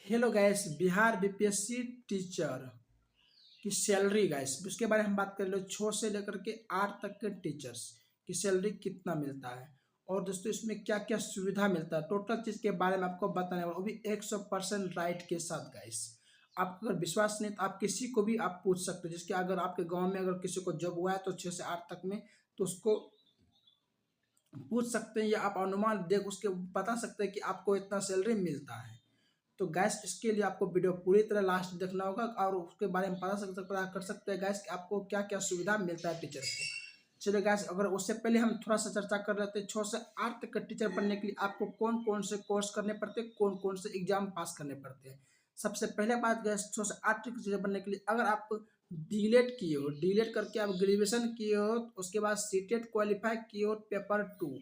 Hello guys, Bihar BPSC teacher की salary gas उसके बारे में हम बात कर लो। 6 से लेकर के 8 तक के टीचर्स की सैलरी कितना मिलता है और दोस्तों इसमें क्या क्या सुविधा मिलता है, टोटल चीज़ के बारे में आपको बताने वाला, वो भी 100% राइट के साथ गैस। आपको अगर विश्वास नहीं तो आप किसी को भी आप पूछ सकते हो, जिसके अगर आपके गांव में अगर किसी को जॉब हुआ है तो 6 से 8 तक में, तो उसको पूछ सकते हैं या आप अनुमान देख उसके बता सकते हैं कि आपको इतना सैलरी मिलता है। तो गैस इसके लिए आपको वीडियो पूरी तरह लास्ट देखना होगा और उसके बारे में पता कर सकते हैं गैस कि आपको क्या क्या सुविधा मिलता है टीचर को। चलिए गैस, अगर उससे पहले हम थोड़ा सा चर्चा कर लेते हैं 6 से 8 तक का टीचर बनने के लिए आपको कौन कौन से कोर्स करने पड़ते हैं, कौन कौन से एग्जाम पास करने पड़ते हैं। सबसे पहले बात गैस, 6 से 8 तक टीचर बनने के लिए अगर आप डीलेट किए हो, डीलेट करके आप ग्रेजुएशन किए हो, उसके बाद सीटेट क्वालिफाई किए हो पेपर 2,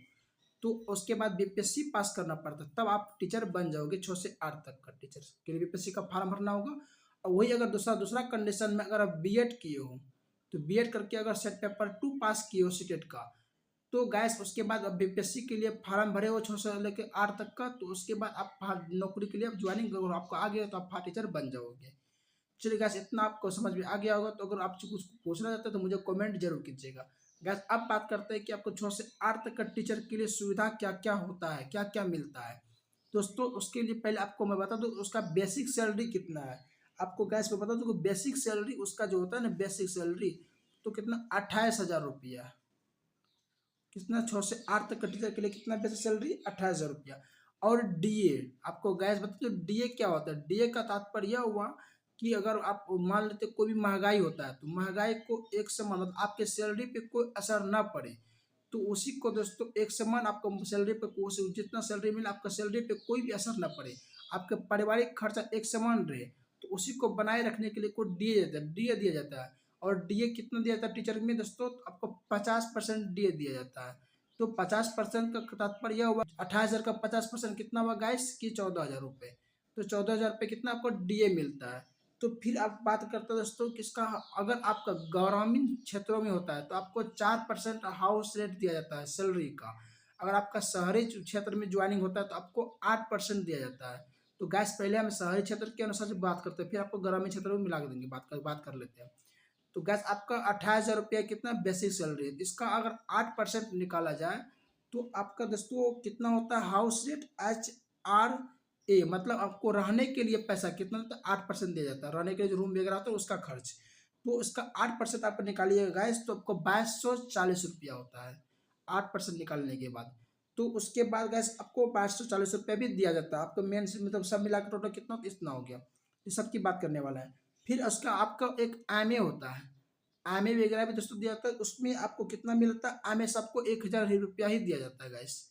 तो उसके बाद बीपीएससी पास करना पड़ता है, तब आप टीचर बन जाओगे। 6 से 8 तक का टीचर के लिए बीपीएससी का फॉर्म भरना होगा। और वही अगर दूसरा दूसरा कंडीशन में अगर आप बीएड किए हो, तो बीएड करके अगर सेट पेपर 2 पास किए हो सीटेट का, तो गैस उसके बाद अब बीपीएससी के लिए फॉर्म भरे हो 6 से लेकर 8 तक का, तो उसके बाद आप नौकरी के लिए आप ज्वाइनिंग करो, आपको आ गया तो आप टीचर बन जाओगे। चलिए गैस, इतना आपको समझ में आ गया होगा। तो अगर आपसे कुछ पूछना चाहते हैं तो मुझे कमेंट जरूर कीजिएगा। गैस अब बात करते हैं कि आपको 6 से 8 तक का टीचर के लिए सुविधा क्या क्या होता है, क्या क्या मिलता है। दोस्तों उसके लिए पहले आपको मैं बता दूं उसका बेसिक सैलरी कितना है। आपको गैस मैं बता दूं कि बेसिक सैलरी उसका जो होता है ना, बेसिक सैलरी तो कितना 28,000 रुपया। कितना 6 से 8 तक का टीचर के लिए कितना बेसिक सैलरी 28,000 रुपया। और डीए आपको गैस बता दो डीए क्या होता है। डीए का तात्पर्य यह हुआ कि अगर आप मान लेते कोई भी महंगाई होता है, तो महंगाई को एक समान मतलब आपके सैलरी पे कोई असर ना पड़े, तो उसी को दोस्तों एक समान आपको सैलरी पे जितना सैलरी मिले आपका सैलरी पे कोई भी असर ना पड़े, आपके पारिवारिक खर्चा एक समान रहे, तो उसी को बनाए रखने के लिए को डीए दिया जाता है। और डीए कितना दिया जाता है टीचर में दोस्तों, तो आपको 50% डीए दिया जाता है। तो 50% का तात्पर्य यह हुआ 28,000 का 50% कितना हुआ गाइस की 14,000 रुपये। तो 14,000 रुपये कितना आपको डीए मिलता है। तो फिर आप बात करते हैं दोस्तों किसका, अगर आपका ग्रामीण क्षेत्रों में होता है तो आपको 4% हाउस रेट दिया जाता है सैलरी का। अगर आपका शहरी क्षेत्र में ज्वाइनिंग होता है तो आपको 8% दिया जाता है। तो गैस पहले हम शहरी क्षेत्र के अनुसार से बात करते हैं, फिर आपको ग्रामीण क्षेत्र में मिला देंगे, बात कर लेते हैं। तो गैस आपका 28,000 रुपया कितना बेसिक सैलरी है। इसका अगर 8% निकाला जाए तो आपका दोस्तों कितना होता है हाउस रेट HRA, मतलब आपको रहने के लिए पैसा कितना होता है 8% दिया जाता है, रहने के लिए जो रूम वगैरह होता है उसका खर्च। तो इसका 8% आप निकालिएगा गैस तो आपको 2240 रुपया होता है 8% निकालने के बाद। तो उसके बाद गैस आपको 2240 रुपया भी दिया जाता है आपको मेन से, मतलब सब मिलाकर टोटल कितना इतना हो गया। ये सब की बात करने वाला है। फिर उसका आपका एक एमए होता है, एमए वगैरह भी दोस्तों दिया जाता है, उसमें आपको कितना मिलता है, एमए सबको 1,000 रुपया ही दिया जाता है गैस।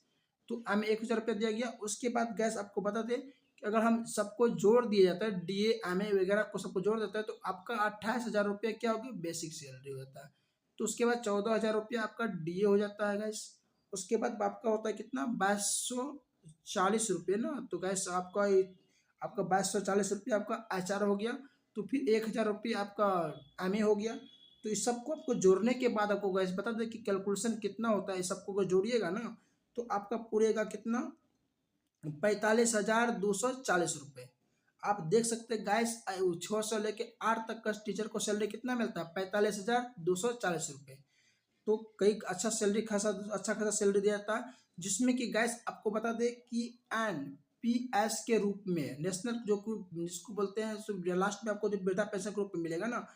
तो एमए 1,000 रुपया दिया गया। उसके बाद गैस आपको बता दें कि अगर हम सबको जोड़ दिया जाता है डीए एमए वगैरह को सबको जोड़ देता है तो आपका 28,000 रुपया क्या होगा बेसिक सैलरी होता है। तो उसके बाद 14,000 रुपया आपका डीए हो जाता है गैस। उसके बाद आपका होता है कितना 2240 रुपये ना, तो गैस आपका आपका 2240 रुपया आपका एचआर हो गया। तो फिर 1,000 रुपया आपका एमए हो गया। तो इस सबको आपको जोड़ने के बाद आपको गैस बता दें कि कैलकुलेशन कितना होता है, इस सबको अगर जोड़िएगा ना तो आपका पूरेगा कितना 45,240 रुपये। आप देख सकते हैं गैस 6 से लेके 8 तक का टीचर को सैलरी कितना मिलता है 45,240 रुपये। तो कई अच्छा सैलरी खासा अच्छा खासा सैलरी दिया जाता है, जिसमें कि गैस आपको बता दें कि NPS के रूप में नेशनल जो जिसको बोलते हैं लास्ट में आपको जो वृद्धा पेंशन के रूप में मिलेगा ना,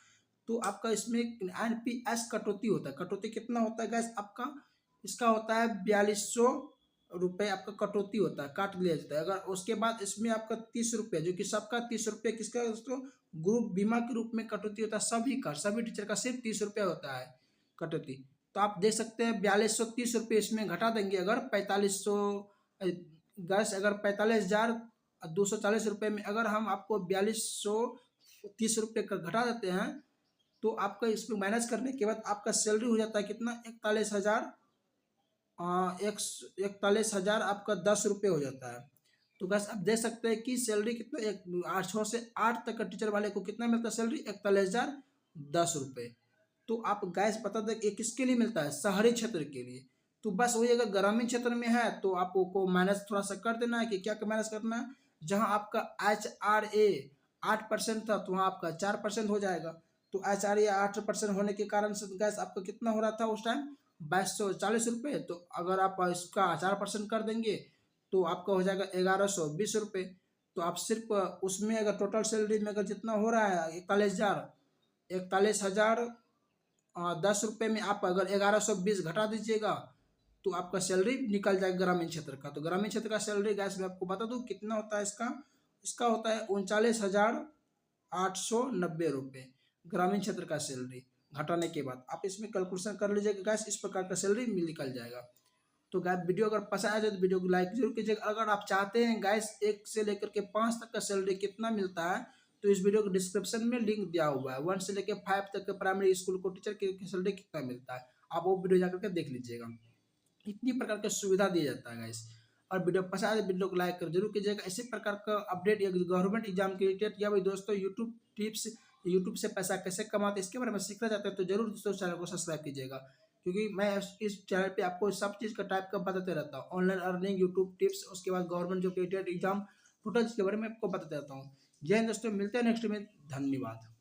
तो आपका इसमें NPS कटौती होता है। कटौती कितना होता है गैस आपका, इसका होता है 4,200 रुपये आपका कटौती होता है, काट लिया जाता है। अगर उसके बाद इसमें आपका 30 रुपये जो कि सबका 30 रुपये किसका दोस्तों ग्रुप बीमा के रूप में कटौती होता है, सभी का सभी टीचर का सिर्फ 30 रुपया होता है कटौती। तो आप देख सकते हैं 4,230 रुपये इसमें घटा देंगे अगर 4,500 गैस, अगर 45,240 रुपये में अगर हम आपको 4,230 रुपये का घटा देते हैं तो आपका इसमें माइनस करने के बाद आपका सैलरी हो जाता है कितना 41,000, 41,000 आपका 10 रुपये हो जाता है। तो बस आप देख सकते हैं कि सैलरी कितना 6 से 8 तक का टीचर वाले को कितना मिलता है सैलरी 41,010 रुपये। तो आप गैस बता दें कि किसके लिए मिलता है शहरी क्षेत्र के लिए। तो बस वही अगर ग्रामीण क्षेत्र में है तो आपको माइनस थोड़ा सा कर देना है कि क्या माइनस करना है, जहां आपका HRA 8% था तो वहाँ आपका 4% हो जाएगा। तो HRA 8% होने के कारण से गैस आपका कितना हो रहा था उस टाइम 2240 रुपये। तो अगर आप इसका 4% कर देंगे तो आपका हो जाएगा 1120 रुपये। तो आप सिर्फ उसमें अगर टोटल सैलरी में अगर जितना हो रहा है 41,000 10 रुपये में आप अगर 1120 घटा दीजिएगा तो आपका सैलरी निकल जाएगा ग्रामीण क्षेत्र का। तो ग्रामीण क्षेत्र का सैलरी गैस मैं आपको बता दूं कितना होता है इसका। इसका होता है 39,890 रुपये ग्रामीण क्षेत्र का सैलरी घटाने के बाद। आप इसमें कैलकुलेशन कर लीजिएगा गैस, इस प्रकार का सैलरी निकल जाएगा। तो गैस वीडियो अगर पसंद आए तो वीडियो को लाइक जरूर कीजिएगा। अगर आप चाहते हैं गैस 1 से लेकर के 5 तक का सैलरी कितना मिलता है तो इस वीडियो को डिस्क्रिप्शन में लिंक दिया हुआ है। 1 से लेकर 5 तक के प्राइमरी स्कूल को टीचर की सैलरी कितना मिलता है आप वो वीडियो जाकर के देख लीजिएगा। इतनी प्रकार की सुविधा दी जाता है गाइस। और वीडियो पसंद आए वीडियो को लाइक कर जरूर कीजिएगा। इसी प्रकार का अपडेट या गवर्नमेंट एग्जाम के रिलेटेड या भाई दोस्तों यूट्यूब टिप्स, यूट्यूब से पैसा कैसे कमाते हैं इसके बारे में सीखना चाहते हैं तो जरूर दोस्तों चैनल को सब्सक्राइब कीजिएगा। क्योंकि मैं इस चैनल पे आपको सब चीज़ का टाइप का बताते रहता हूँ। ऑनलाइन अर्निंग, यूट्यूब टिप्स, उसके बाद गवर्नमेंट जो रिलेटेड एग्जाम टोटल इसके बारे में आपको बताते रहता हूँ। जय हिंद दोस्तों, मिलते हैं नेक्स्ट में। धन्यवाद।